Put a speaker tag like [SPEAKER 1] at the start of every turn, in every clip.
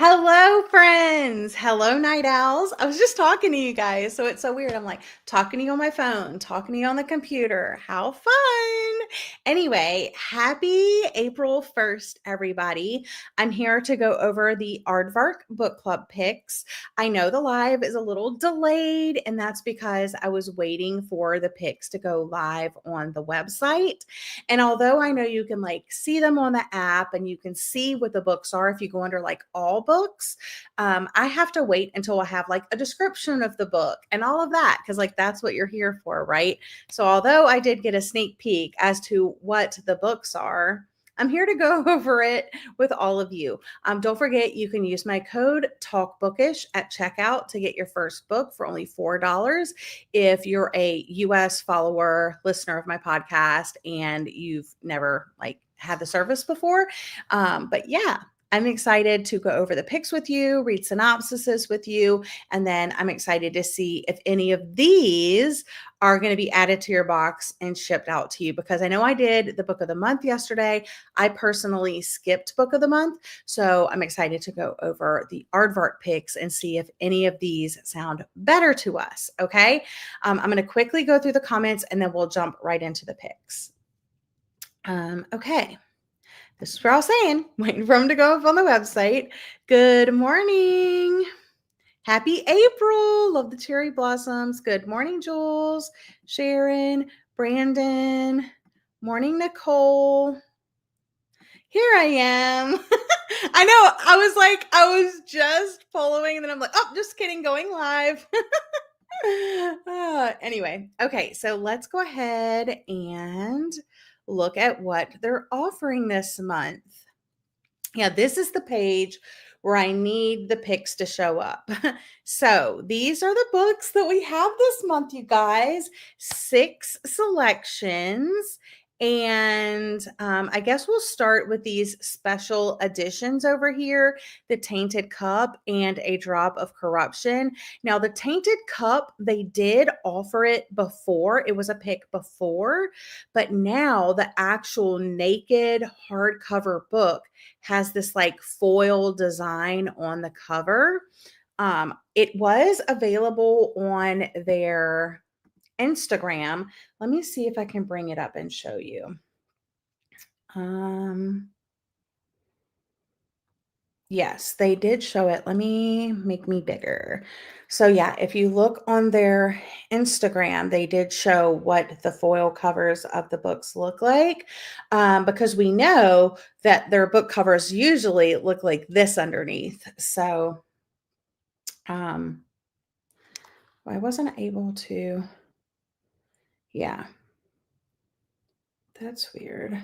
[SPEAKER 1] Hello, friends. Hello, night owls. I was just talking to you guys, so it's so weird. I'm like talking to you on my phone, talking to you on the computer. How fun. Anyway, happy April 1st, everybody. I'm here to go over the Aardvark book club picks. I know the live is a little delayed, and that's because I was waiting for the picks to go live on the website. And although I know you can see them on the app and you can see what the books are if you go under all books, I have to wait until I have a description of the book and all of that because that's what you're here for, right? So although I did get a sneak peek as to what the books are, I'm here to go over it with all of you. Don't forget, you can use my code TALKBOOKISH at checkout to get your first book for only $4 if you're a US follower, listener of my podcast, and you've never had the service before. But yeah, I'm excited to go over the picks with you, read synopsises with you, and then I'm excited to see if any of these are going to be added to your box and shipped out to you, because I know I did the book of the month yesterday. I personally skipped book of the month, so I'm excited to go over the Aardvark picks and see if any of these sound better to us, okay? I'm going to quickly go through the comments and then we'll jump right into the picks. Okay. This is what I was saying, waiting for them to go up on the website. Good morning. Happy April. Love the cherry blossoms. Good morning, Jules, Sharon, Brandon. Morning, Nicole. Here I am. I know. I was just following, and then I'm like, oh, just kidding, going live. Anyway, okay, so let's go ahead and look at what they're offering this month. Yeah, this is the page where I need the picks to show up. So these are the books that we have this month, you guys. 6 selections. And I guess we'll start with these special editions over here, the Tainted Cup and A Drop of Corruption. Now, the Tainted Cup, they did offer it before. It was a pick before, but now the actual naked hardcover book has this foil design on the cover. It was available on their Instagram. Let me see if I can bring it up and show you. Yes, they did show it. Let me make me bigger. So yeah, if you look on their Instagram, they did show what the foil covers of the books look like, because we know that their book covers usually look like this underneath. So I wasn't able to, yeah, that's weird.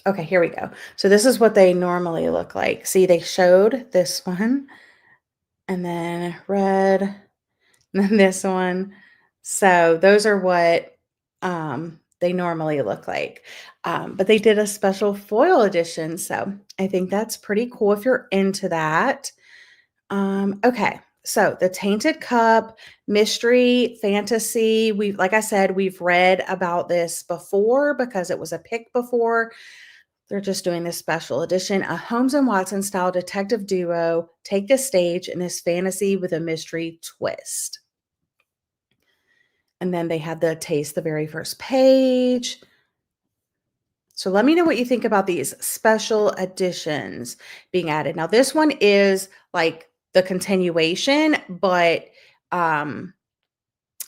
[SPEAKER 1] Okay, here we go. So this is what they normally look like. See, they showed this one, and then red, and then this one. So those are what they normally look like. But they did a special foil edition. So I think that's pretty cool if you're into that. Okay. So the Tainted Cup, mystery, fantasy. Like I said, we've read about this before because it was a pick before. They're just doing this special edition. A Holmes and Watson style detective duo take the stage in this fantasy with a mystery twist. And then they had the taste the very first page. So let me know what you think about these special editions being added. Now, this one is the continuation, but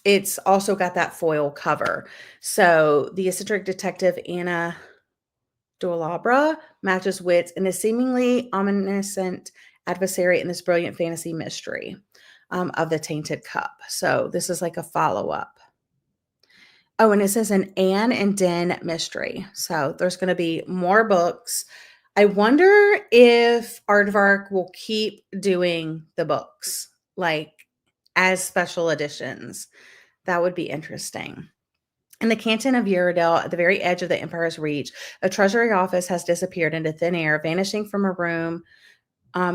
[SPEAKER 1] it's also got that foil cover. So the eccentric detective Anna Jdolabra matches wits in a seemingly omniscient adversary in this brilliant fantasy mystery of the Tainted Cup. So this is like a follow-up. Oh, and it says an Anne and Den mystery. So there's going to be more books. I wonder if Aardvark will keep doing the books as special editions. That would be interesting. In the canton of Uredale, at the very edge of the Empire's reach, a treasury office has disappeared into thin air, vanishing from a room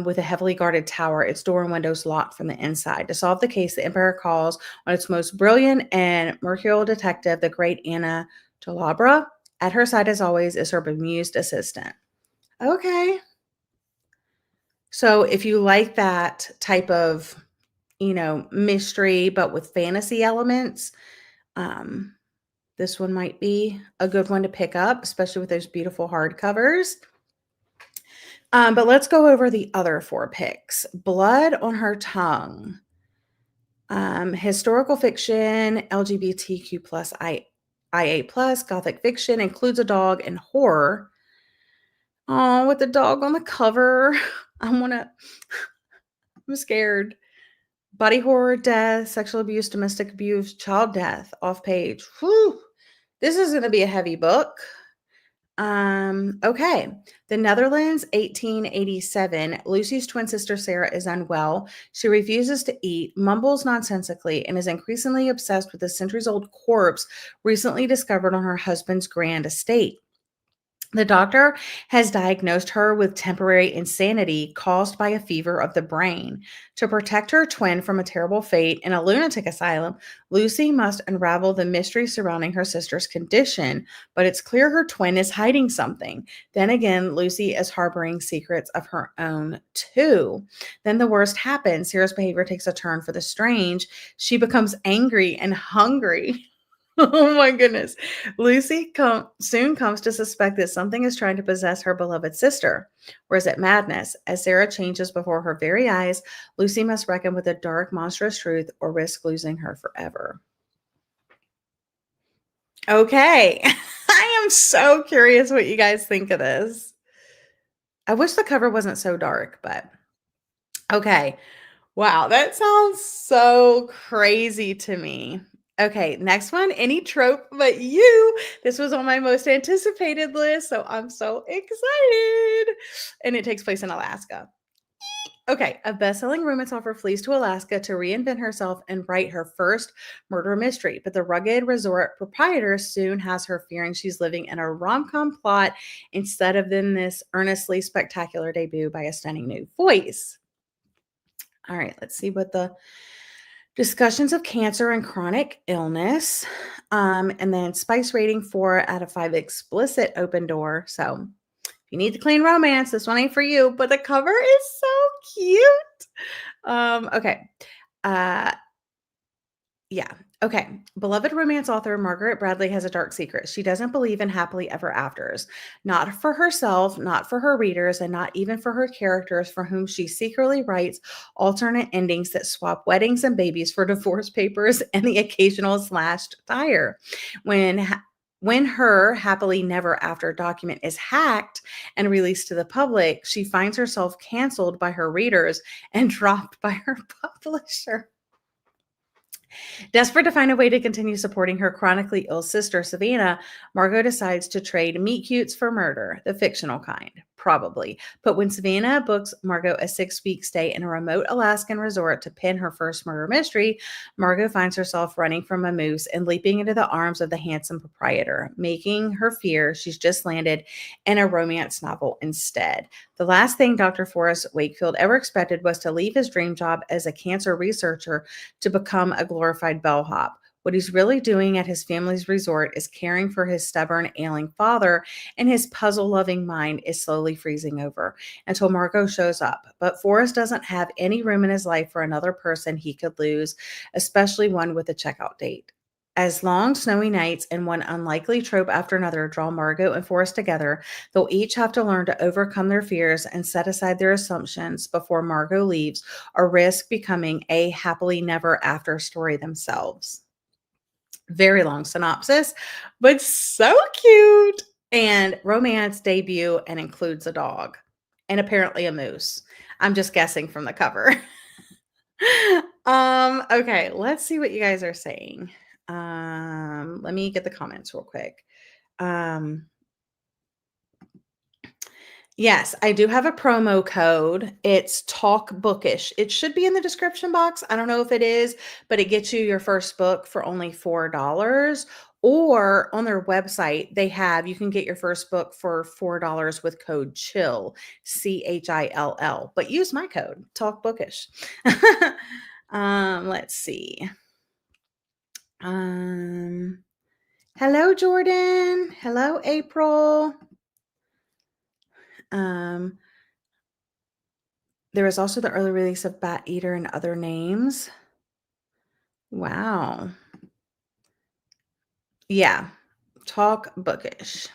[SPEAKER 1] with a heavily guarded tower, its door and windows locked from the inside. To solve the case, the Empire calls on its most brilliant and mercurial detective, the great Anna Jdolabra. At her side, as always, is her bemused assistant. Okay. So if you like that type of, mystery, but with fantasy elements, um, this one might be a good one to pick up, especially with those beautiful hardcovers. But let's go over the other 4 picks. Blood on Her Tongue. Historical fiction, LGBTQ plus IA plus, gothic fiction, includes a dog, and horror. Oh, with the dog on the cover. I'm scared. Body horror, death, sexual abuse, domestic abuse, child death, off page. Whew. This is going to be a heavy book. Okay. The Netherlands, 1887. Lucy's twin sister Sarah is unwell. She refuses to eat, mumbles nonsensically, and is increasingly obsessed with a centuries-old corpse recently discovered on her husband's grand estate. The doctor has diagnosed her with temporary insanity caused by a fever of the brain. To protect her twin from a terrible fate in a lunatic asylum, Lucy must unravel the mystery surrounding her sister's condition, but it's clear her twin is hiding something. Then again, Lucy is harboring secrets of her own, too. Then the worst happens. Sarah's behavior takes a turn for the strange. She becomes angry and hungry. Oh my goodness. Lucy soon comes to suspect that something is trying to possess her beloved sister. Or is it madness? As Sarah changes before her very eyes, Lucy must reckon with a dark, monstrous truth or risk losing her forever. Okay. I am so curious what you guys think of this. I wish the cover wasn't so dark, but okay. Wow, that sounds so crazy to me. Okay, next one, Any Trope But You. This was on my most anticipated list, so I'm so excited. And it takes place in Alaska. Okay, a best-selling romance author flees to Alaska to reinvent herself and write her first murder mystery, but the rugged resort proprietor soon has her fearing she's living in a rom-com plot instead of in this earnestly spectacular debut by a stunning new voice. All right, let's see what the discussions of cancer and chronic illness. And then spice rating 4 out of 5 explicit open door. So if you need the clean romance, this one ain't for you, but the cover is so cute. Okay. Uh, yeah. Okay. Beloved romance author Margaret Bradley has a dark secret. She doesn't believe in happily ever afters, not for herself, not for her readers, and not even for her characters for whom she secretly writes alternate endings that swap weddings and babies for divorce papers and the occasional slashed tire. When her happily never after document is hacked and released to the public, she finds herself canceled by her readers and dropped by her publisher. Desperate to find a way to continue supporting her chronically ill sister, Savannah, Margot decides to trade meet cutes for murder, the fictional kind, probably. But when Savannah books Margot a 6-week stay in a remote Alaskan resort to pin her first murder mystery, Margot finds herself running from a moose and leaping into the arms of the handsome proprietor, making her fear she's just landed in a romance novel instead. The last thing Dr. Forrest Wakefield ever expected was to leave his dream job as a cancer researcher to become a glorified bellhop. What he's really doing at his family's resort is caring for his stubborn, ailing father, and his puzzle loving mind is slowly freezing over until Margot shows up. But Forrest doesn't have any room in his life for another person he could lose, especially one with a checkout date. As long, snowy nights and one unlikely trope after another draw Margot and Forrest together, they'll each have to learn to overcome their fears and set aside their assumptions before Margot leaves or risk becoming a happily never after story themselves. Very long synopsis, but so cute. And romance debut and includes a dog and apparently a moose. I'm just guessing from the cover. Okay, let's see what you guys are saying. Let me get the comments real quick. Um, Yes, I do have a promo code. It's Talk Bookish. It should be in the description box. I don't know if it is, but it gets you your first book for only $4. Or on their website, you can get your first book for $4 with code CHILL, CHILL. But use my code, Talk Bookish. Let's see. Hello, Jordan. Hello, April. There was also the early release of Bat Eater and Other Names. Wow. Yeah. Talk bookish.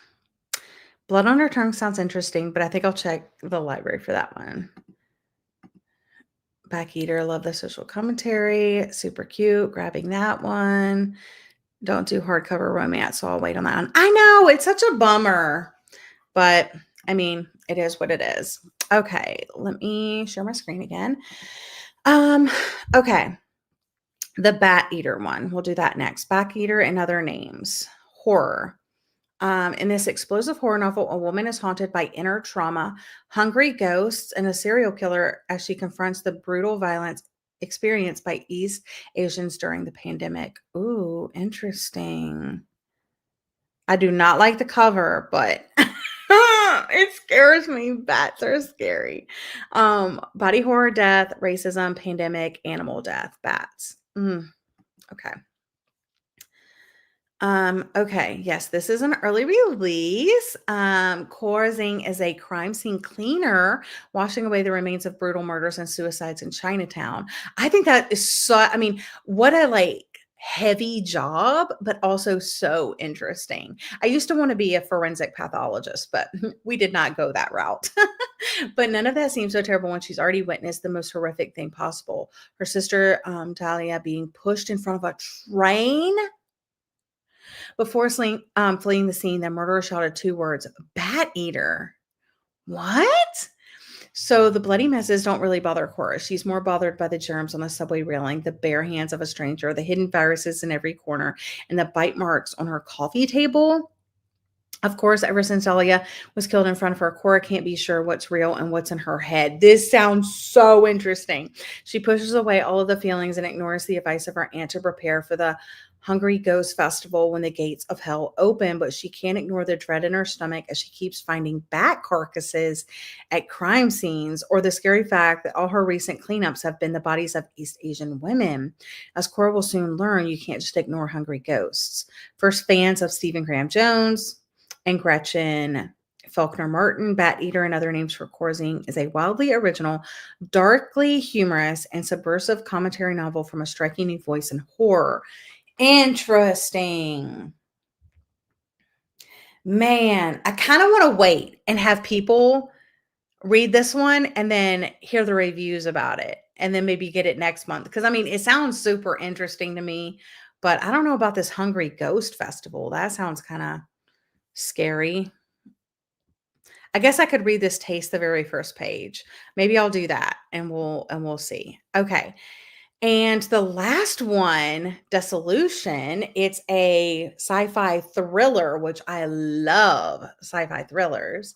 [SPEAKER 1] Blood on Her Tongue sounds interesting, but I think I'll check the library for that one. Back Eater, love the social commentary. Super cute. Grabbing that one. Don't do hardcover romance, so I'll wait on that one. I know, it's such a bummer, but I mean, it is what it is. Okay, let me share my screen again. Okay. The Bat Eater one. We'll do that next. Bat Eater and Other Names. Horror. In this explosive horror novel, a woman is haunted by inner trauma, hungry ghosts, and a serial killer as she confronts the brutal violence experienced by East Asians during the pandemic. Ooh, interesting. I do not like the cover, but it scares me. Bats are scary. Body horror, death, racism, pandemic, animal death, bats. Okay. Okay, yes, this is an early release. 𝒂𝒂💏 is a crime scene cleaner washing away the remains of brutal murders and suicides in Chinatown. I think that is so, I mean, what a like heavy job, but also so interesting. I used to want to be a forensic pathologist, but we did not go that route. But none of that seems so terrible when she's already witnessed the most horrific thing possible. Her sister, Dahlia, being pushed in front of a train. Before fleeing the scene, the murderer shouted 2 words, "Bat Eater." What? So the bloody messes don't really bother Cora. She's more bothered by the germs on the subway railing, the bare hands of a stranger, the hidden viruses in every corner, and the bite marks on her coffee table. Of course, ever since Dahlia was killed in front of her, Cora can't be sure what's real and what's in her head. This sounds so interesting. She pushes away all of the feelings and ignores the advice of her aunt to prepare for the Hungry Ghost Festival when the gates of hell open, but she can't ignore the dread in her stomach as she keeps finding bat carcasses at crime scenes, or the scary fact that all her recent cleanups have been the bodies of East Asian women. As Cora will soon learn, you can't just ignore hungry ghosts. First fans of Stephen Graham Jones and Gretchen Faulkner Martin, Bat Eater and Other Names for 𝒂𝒂💏 is a wildly original, darkly humorous, and subversive commentary novel from a striking new voice in horror. Interesting. Man, I kind of want to wait and have people read this one and then hear the reviews about it and then maybe get it next month. Because I mean, it sounds super interesting to me, but I don't know about this Hungry Ghost Festival. That sounds kind of scary. I guess I could read this Taste the Very First Page. Maybe I'll do that and we'll see. Okay. And the last one, Dissolution, it's a sci-fi thriller, which I love sci-fi thrillers.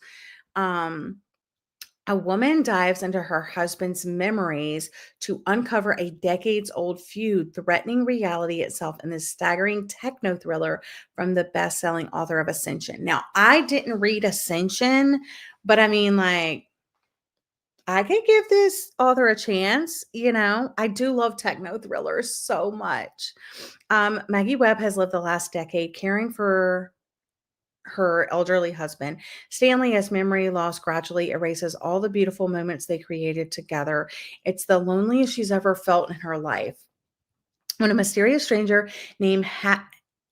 [SPEAKER 1] A woman dives into her husband's memories to uncover a decades-old feud threatening reality itself in this staggering techno thriller from the best-selling author of Ascension. Now, I didn't read Ascension, but I mean, like, I could give this author a chance. I do love techno thrillers so much. Maggie Webb has lived the last decade caring for her elderly husband, Stanley, as memory loss gradually erases all the beautiful moments they created together. It's the loneliest she's ever felt in her life. When a mysterious stranger named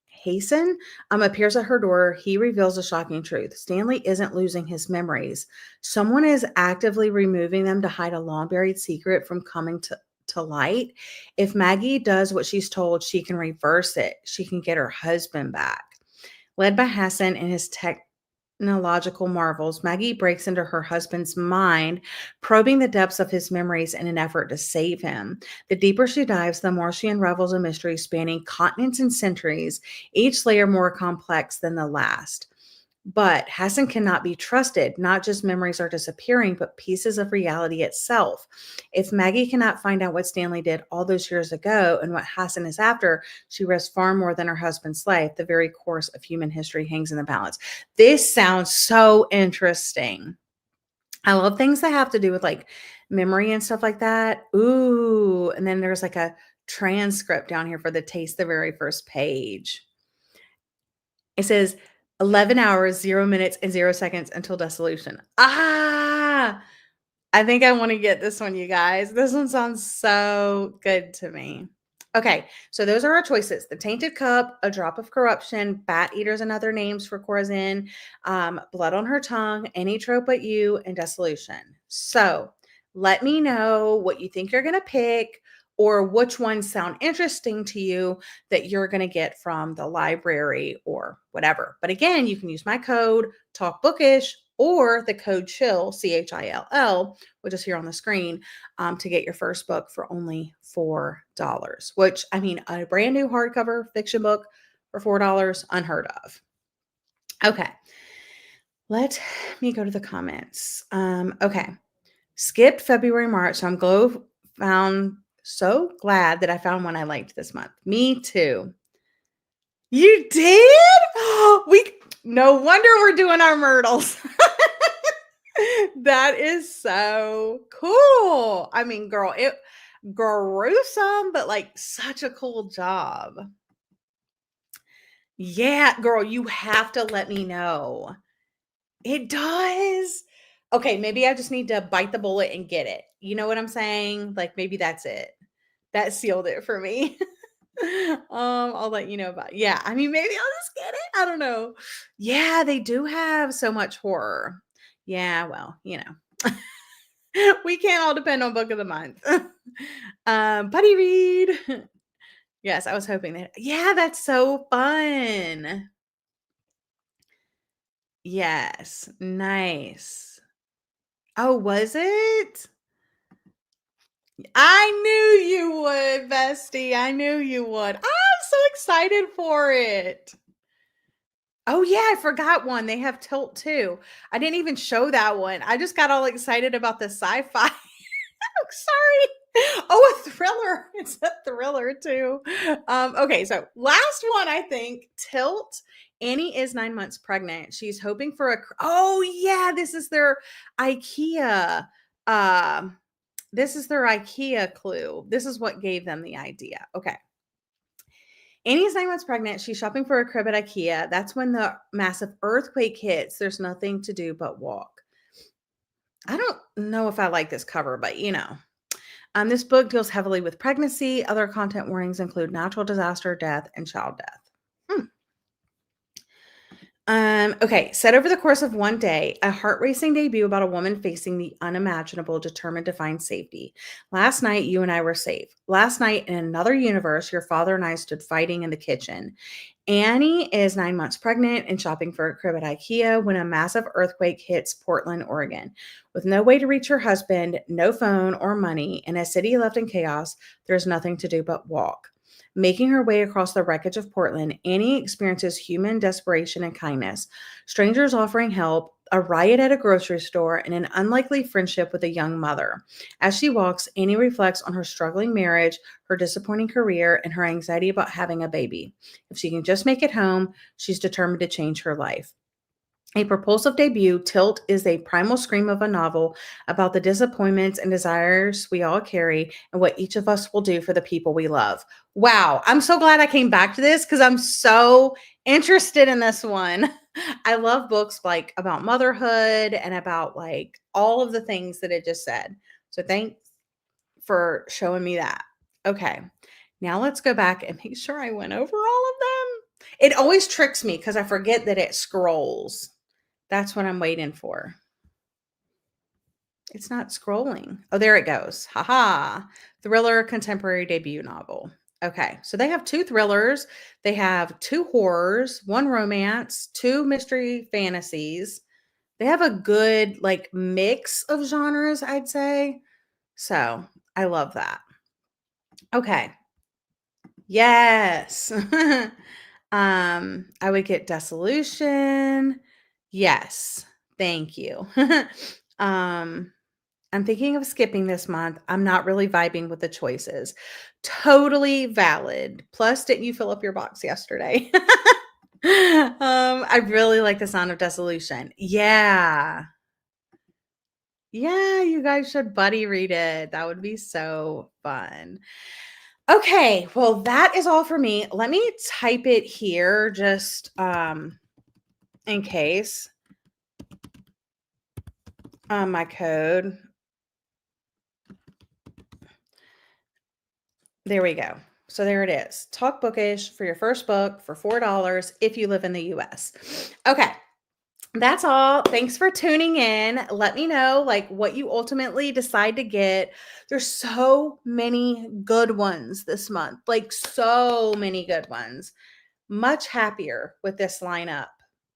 [SPEAKER 1] Hasten appears at her door, he reveals a shocking truth. Stanley isn't losing his memories. Someone is actively removing them to hide a long-buried secret from coming to light. If Maggie does what she's told, she can reverse it. She can get her husband back. Led by Hassan and his technological marvels, Maggie breaks into her husband's mind, probing the depths of his memories in an effort to save him. The deeper she dives, the more she unravels a mystery spanning continents and centuries, each layer more complex than the last. But Hassan cannot be trusted. Not just memories are disappearing, but pieces of reality itself. If Maggie cannot find out what Stanley did all those years ago and what Hassan is after, she risks far more than her husband's life. The very course of human history hangs in the balance. This sounds so interesting. I love things that have to do with like memory and stuff like that. Ooh, and then there's like a transcript down here for the Taste the Very First Page. It says, 11 hours, 0 minutes, and 0 seconds until dissolution. Ah! I think I wanna get this one, you guys. This one sounds so good to me. Okay, so those are our choices: the tainted cup, a drop of corruption, bat eaters and other names for Corazin, blood on her tongue, any trope but you, and dissolution. So let me know what you think you're gonna pick or which ones sound interesting to you that you're gonna get from the library or whatever. But again, you can use my code TalkBookish or the code CHILL, CHILL, which is here on the screen, to get your first book for only $4, which, I mean, a brand new hardcover fiction book for $4, unheard of. Okay, let me go to the comments. Okay, skipped February, March, so so glad that I found one I liked this month. Me too. You did? No wonder we're doing our Myrtles. That is so cool. I mean, girl, it gruesome, but like such a cool job. Yeah, girl, you have to let me know. It does. Okay, maybe I just need to bite the bullet and get it. You know what I'm saying? Like maybe that's it. That sealed it for me. I'll let you know about. Yeah, I mean maybe I'll just get it. I don't know. Yeah, they do have so much horror. Yeah, well, we can't all depend on book of the month. Buddy read. Yes, I was hoping that. Yeah, that's so fun. Yes, nice. Oh, was it? I knew you would, bestie. I knew you would. I'm so excited for it. Oh yeah, I forgot one. They have Tilt too. I didn't even show that one. I just got all excited about the sci-fi. Sorry. Oh, a thriller. It's a thriller too. Okay, so last one, I think, Tilt. Annie is 9 months pregnant. She's hoping for oh yeah, this is their IKEA. This is their IKEA clue. This is what gave them the idea. Okay. Annie's 9 months pregnant. She's shopping for a crib at IKEA. That's when the massive earthquake hits. There's nothing to do but walk. I don't know if I like this cover, but this book deals heavily with pregnancy. Other content warnings include natural disaster, death, and child death. Okay, set over the course of one day, a heart-racing debut about a woman facing the unimaginable, determined to find safety. Last night, you and I were safe. Last night, in another universe, your father and I stood fighting in the kitchen. Annie is 9 months pregnant and shopping for a crib at IKEA when a massive earthquake hits Portland, Oregon. With no way to reach her husband, no phone or money, and a city left in chaos, there's nothing to do but walk. Making her way across the wreckage of Portland, Annie experiences human desperation and kindness, strangers offering help, a riot at a grocery store, and an unlikely friendship with a young mother. As she walks, Annie reflects on her struggling marriage, her disappointing career, and her anxiety about having a baby. If she can just make it home, she's determined to change her life. A propulsive debut, Tilt is a primal scream of a novel about the disappointments and desires we all carry and what each of us will do for the people we love. Wow, I'm so glad I came back to this because I'm so interested in this one. I love books like about motherhood and about like all of the things that it just said. So thanks for showing me that. Okay, now let's go back and make sure I went over all of them. It always tricks me because I forget that it scrolls. That's what I'm waiting for. It's not scrolling. Oh, there it goes. Haha. Thriller contemporary debut novel. Okay, so they have 2 thrillers. They have 2 horrors, 1 romance, 2 mystery fantasies. They have a good like mix of genres, I'd say. So I love that. Okay. Yes. I would get Dissolution. Yes. Thank you. I'm thinking of skipping this month. I'm not really vibing with the choices. Totally valid. Plus, didn't you fill up your box yesterday? I really like the sound of Dissolution. Yeah. Yeah, you guys should buddy read it. That would be so fun. Okay, well, that is all for me. Let me type it here just in case my code. There we go. So there it is. Talk Bookish for your first book for $4 if you live in the US. Okay. That's all. Thanks for tuning in. Let me know like what you ultimately decide to get. There's so many good ones this month. Like so many good ones. Much happier with this lineup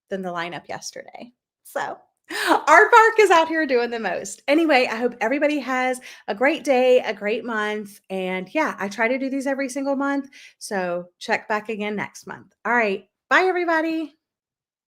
[SPEAKER 1] than the lineup yesterday. So Aardvark is out here doing the most. Anyway, I hope everybody has a great day, a great month. And yeah, I try to do these every single month. So check back again next month. All right. Bye, everybody.